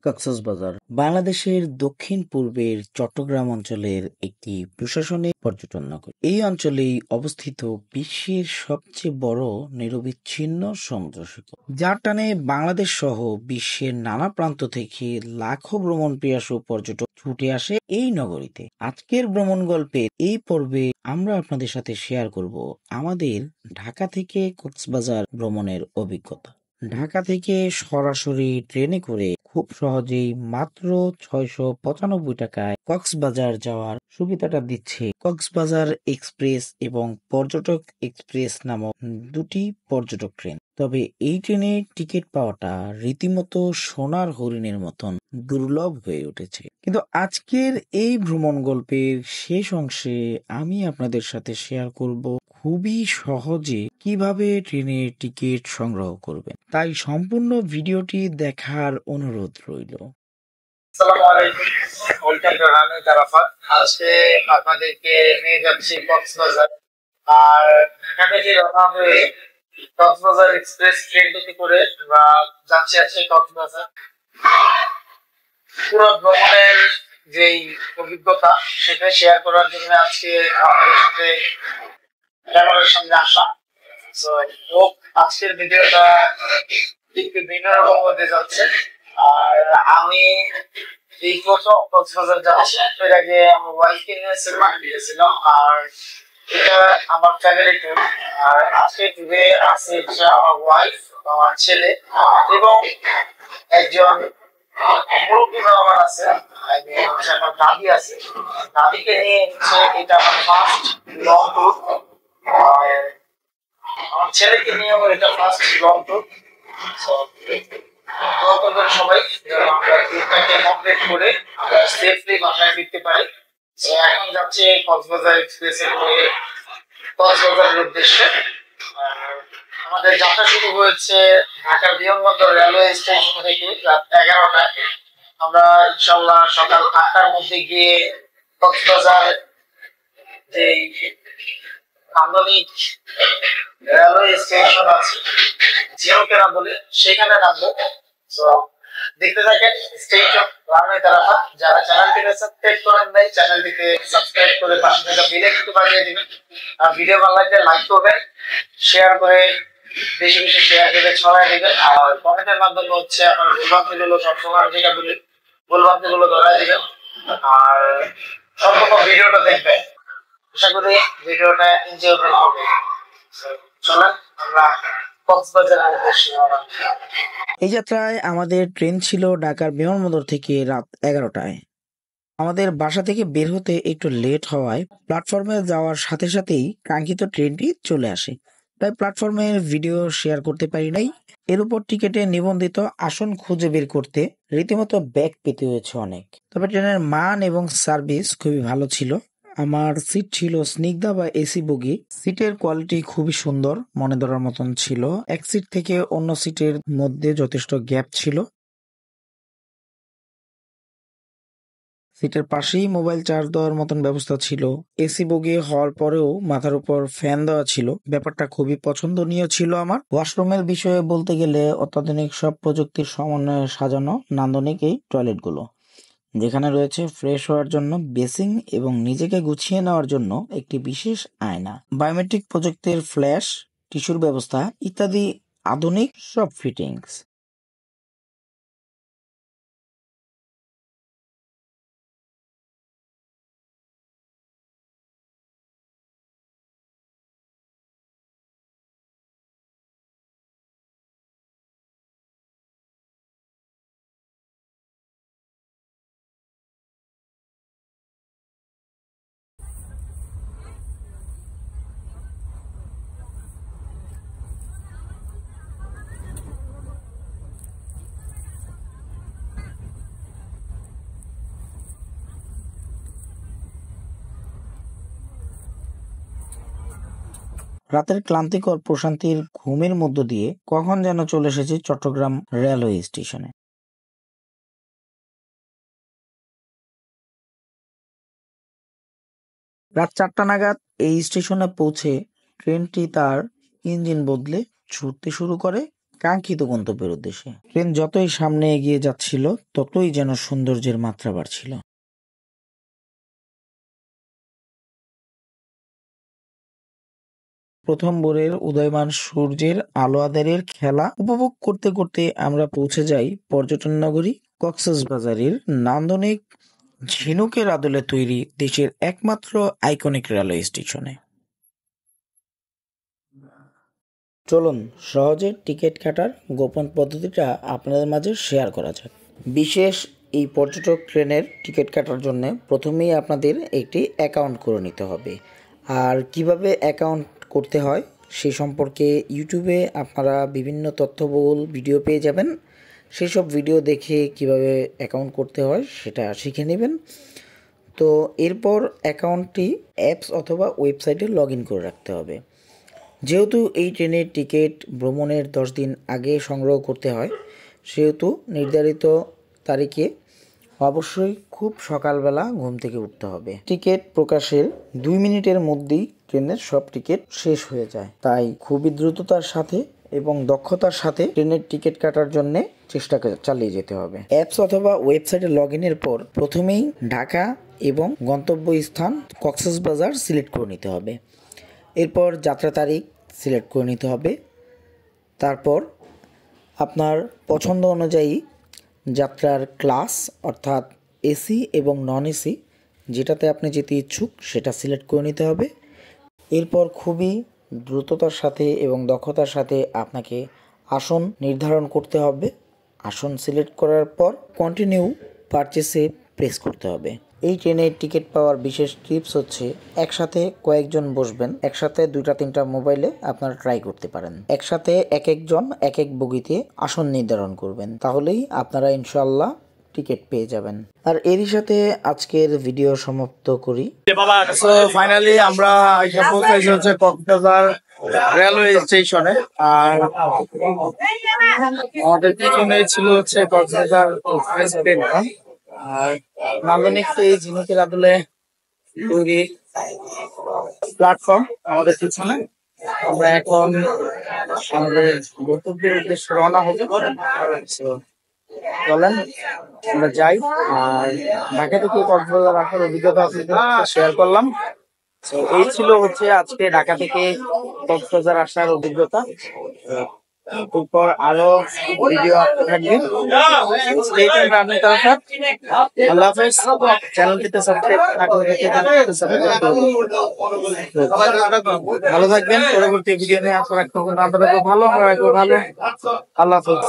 কক্সবাজার বাংলাদেশের দক্ষিণ-পূর্বের চট্টগ্রাম অঞ্চলের একটি প্রশাসনিক পর্যটন নগরী। এই অঞ্চলেই অবস্থিত বিশ্বের সবচেয়ে বড় নিরবিচ্ছিন্ন সমুদ্র সৈকত, যার টানে বাংলাদেশ সহ বিশ্বের নানা প্রান্ত থেকে লাখো ভ্রমণপিপাসু পর্যটক ছুটে আসে এই নগরীতে। আজকের ভ্রমণ গল্পের এই পর্বে আমরা আপনাদের সাথে শেয়ার করব আমাদের ঢাকা থেকে কক্সবাজার ভ্রমণের অভিজ্ঞতা। ঢাকা থেকে সরাসরি ট্রেনে করে খুব সহজেই মাত্র ৬৯৫ টাকায় কক্সবাজার যাওয়ার সুবিধাটা দিচ্ছে কক্সবাজার এক্সপ্রেস এবং পর্যটক এক্সপ্রেস নামক দুটি পর্যটক ট্রেন। তবে এই ট্রেনে টিকিট পাওয়াটা রীতিমতো সোনার হরিণের মতন দুর্লভ হয়ে উঠেছে। কিন্তু আজকের এই ভ্রমণ গল্পের শেষ অংশে আমি আপনাদের সাথে শেয়ার করব খুবই সহজে কিভাবে ট্রেনের টিকিট সংগ্রহ করবেন। তাই সম্পূর্ণ ভিডিওটি দেখার অনুরোধ রইল। আসসালামু আলাইকুম, ওয়েলকাম টু রানি তারাফাত। আজকে আপনাদেরকে নিয়ে যাচ্ছি কক্সবাজার। আর ঢাকা থেকে রওনা হয়ে কক্সবাজার এক্সপ্রেস ট্রেনটিতে করে আমরা যাচ্ছি আজকে কক্সবাজার। পুরো ভ্রমণের যেই অভিজ্ঞতা সেটা শেয়ার করার জন্য আজকে আমাদের সাথে ক্যামেরার সামনে আসা। তো আজকের ভিডিওটা একটু ভিন্ন রকম হতে যাচ্ছে। আর আমি এই প্রথম কক্সবাজার যাচ্ছি। এর আগে আমার ওয়াইফকে নিয়ে সিনেমা গিয়েছিলাম, আর এটা আমার ফ্যামিলি ট্যুর। আর আজকে ট্যুরে আছে আমার ওয়াইফ, আমার ছেলে এবং একজন মুরব্বী মেহমান আছে, আমার দাদি আছে। দাদিকে নিয়ে এটা আমার ফার্স্ট লং ট্যুর। আমার ছেলেকে নিয়ে আমার এটা ফার্স্ট লং ট্যুর। সবাই আমরা ট্যুরটাকে কমপ্লিট করে আমরা সেফলি বাসায় ফিরতে পারি। এখন যাচ্ছে কক্সবাজার এক্সপ্রেসে করে কক্সবাজারের উদ্দেশ্যে। আমাদের যাত্রা শুরু হয়েছে ঢাকার বিমানবন্দর রেলওয়ে স্টেশন থেকে রাত 11টায়। আমরা ইনশাল্লাহ সকাল 8টার মধ্যে গিয়ে কক্সবাজার যে নান্দনিক রেলওয়ে স্টেশন আছে জিওকেরা বলে, সেখানে নামবো। তো দেখতে থাকেন, স্টে টিউন রানি তারাফাত। যারা চ্যানেলটিকে সাবস্ক্রাইব করেন নাই, চ্যানেলটিকে সাবস্ক্রাইব করে পাশে থাকা বেল আইকনটি বাজিয়ে দিবেন। আর ভিডিও ভালো লাগলে লাইক করবেন, শেয়ার করে বেশি বেশি শেয়ার করে ছড়াই দিবেন। আর কমেন্টের মাধ্যমে হচ্ছে আমার ভুলভ্রান্তিগুলো সবসময় যেটা বলি ভুলভ্রান্তিগুলো ধরাই দিবেন। আর সম্পূর্ণ ভিডিওটা দেখবেন, আশা করি ভিডিওটা এনজয় করবে। চলেন আমরা কক্সবাজারের উদ্দেশ্যে রওনা দিই। এই যাত্রায় আমাদের ট্রেন ছিল ঢাকার বিমানবন্দর থেকে রাত 11টায়। আমাদের বাসা থেকে বের হতে একটু লেট হওয়ায় প্ল্যাটফর্মে যাওয়ার সাথে সাথেই কাঙ্ক্ষিত ট্রেনটি চলে আসে, তাই প্ল্যাটফর্মের ভিডিও শেয়ার করতে পারি নাই। এর উপর টিকেটে নিবন্ধিত আসন খুঁজে বের করতে রীতিমতো ব্যাগ পেতে হয়েছে অনেক। তবে ট্রেনের মান এবং সার্ভিস খুবই ভালো ছিল। আমার সিট ছিল স্নিগ্ধা বা এসি বগি। সিটের কোয়ালিটি খুবই সুন্দর, মনে ধরার মতন ছিল। এক সিট থেকে অন্য সিটের মধ্যে যথেষ্ট গ্যাপ ছিল। সিটের পাশেই মোবাইল চার্জ দেওয়ার মতন ব্যবস্থা ছিল। এসি বগি হওয়ার পরেও মাথার উপর ফ্যান দেওয়া ছিল, ব্যাপারটা খুবই পছন্দনীয় ছিল আমার। ওয়াশরুমের বিষয়ে বলতে গেলে অত্যাধুনিক সব প্রযুক্তির সমন্বয়ে সাজানো নান্দনিক এই টয়লেটগুলো, যেখানে রয়েছে ফ্রেশ হওয়ার জন্য বেসিন এবং নিজেকে গুছিয়ে নেওয়ার জন্য একটি বিশেষ আয়না, বায়োমেট্রিক প্রযুক্তির ফ্ল্যাশ, টিস্যুর ব্যবস্থা ইত্যাদি আধুনিক সব ফিটিংস। রাতের ক্লান্তিকর প্রশান্তির ঘুমের মধ্য দিয়ে কখন যেন চলে এসেছি চট্টগ্রাম রেলওয়ে স্টেশনে। রাত 4টা নাগাদ এই স্টেশনে পৌঁছে ট্রেনটি তার ইঞ্জিন বদলে ছুটতে শুরু করে কাঙ্ক্ষিত গন্তব্যের উদ্দেশ্যে। ট্রেন যতই সামনে এগিয়ে যাচ্ছিল ততই যেন সৌন্দর্যের মাত্রা বাড়ছিল। প্রথম ভোরের উদয়মান সূর্যের আলো আঁধারের খেলা উপভোগ করতে করতে আমরা পৌঁছে যাই পর্যটন নগরী কক্সবাজারের নান্দনিক ঝিনুকের আদলে তৈরি দেশের একমাত্র আইকনিক রেলওয়ে স্টেশনে। চলুন সহজে টিকিট কাটার গোপন পদ্ধতিটা আপনাদের মাঝে শেয়ার করা যাক। বিশেষ এই পর্যটক ট্রেনের টিকিট কাটার জন্য প্রথমেই আপনাদের একটি অ্যাকাউন্ট করে নিতে হবে। আর কিভাবে অ্যাকাউন্ট করতে হয় সে সম্পর্কে ইউটিউবে আপনারা বিভিন্ন তথ্যবহুল ভিডিও পেয়ে যাবেন। সেই সব ভিডিও দেখে কিভাবে অ্যাকাউন্ট করতে হয় সেটা শিখে নেবেন। তো এরপর অ্যাকাউন্টটি অ্যাপস অথবা ওয়েবসাইটে লগ ইন করে রাখতে হবে। যেহেতু এই ট্রেনের টিকিট ভ্রমণের 10 দিন আগে সংগ্রহ করতে হয়, সেহেতু নির্ধারিত তারিখে অবশ্যই খুব সকালবেলা ঘুম থেকে উঠতে হবে। টিকিট প্রকাশের 2 মিনিটের মধ্যেই ট্রেনের সব টিকিট শেষ হয়ে যায়, তাই খুবই দ্রুততার সাথে এবং দক্ষতার সাথে ট্রেনের টিকিট কাটার জন্য চেষ্টা চালিয়ে যেতে হবে। অ্যাপস অথবা ওয়েবসাইটে লগ ইনের পর প্রথমেই ঢাকা এবং গন্তব্যস্থান কক্সবাজার সিলেক্ট করে নিতে হবে। এরপর যাত্রা তারিখ সিলেক্ট করে নিতে হবে। তারপর আপনার পছন্দ অনুযায়ী যাত্রার ক্লাস অর্থাৎ এসি এবং নন এসি যেটাতে আপনি যেতে ইচ্ছুক সেটা সিলেক্ট করে নিতে হবে। এরপর খুবই দ্রুততার সাথে এবং দক্ষতার সাথে আপনাকে আসন নির্ধারণ করতে হবে। আসন সিলেক্ট করার পর কন্টিনিউ পারচেসে প্রেস করতে হবে। এই ট্রেনের টিকিট পাওয়ার বিশেষ টিপস হচ্ছে একসাথে কয়েকজন বসবেন, একসাথে 2-3টা মোবাইলে আপনারা ট্রাই করতে পারেন। একসাথে এক একজন এক এক বগিতে আসন নির্ধারণ করবেন, তাহলেই আপনারা ইনশাআল্লাহ টিকিট পেয়ে যাবেন। আর এরই সাথে আজকের ভিডিও সমাপ্ত করি। সো ফাইনালি আমরা এসে পৌঁছেছি হচ্ছে কক্সবাজার রেলওয়ে স্টেশনে। আর আমাদের পিছনে ছিল হচ্ছে কক্সবাজার এক্সপ্রেস ট্রেন। আর নান্দনিক এই ঝিনুকের আদলে তৈরি প্ল্যাটফর্ম আমাদের পিছনে। আমরা এখন আমাদের গন্তব্যের উদ্দেশ্যে রওনা হবো। চলেন আমরা যাই। আর ঢাকা থেকে কক্সবাজার আসার অভিজ্ঞতা শেয়ার করলাম। এই ছিল হচ্ছে আজকে ঢাকা থেকে কক্সবাজার আসার অভিজ্ঞতা। এরপর আরো ভিডিও থাকবে। আল্লাহ হাফেজ। চ্যানেলটিতে সাবস্ক্রাইব ভালো থাকবেন। পরবর্তী ভিডিও নিয়ে আসা রাখতে ভালো। আল্লাহ হাফেজ।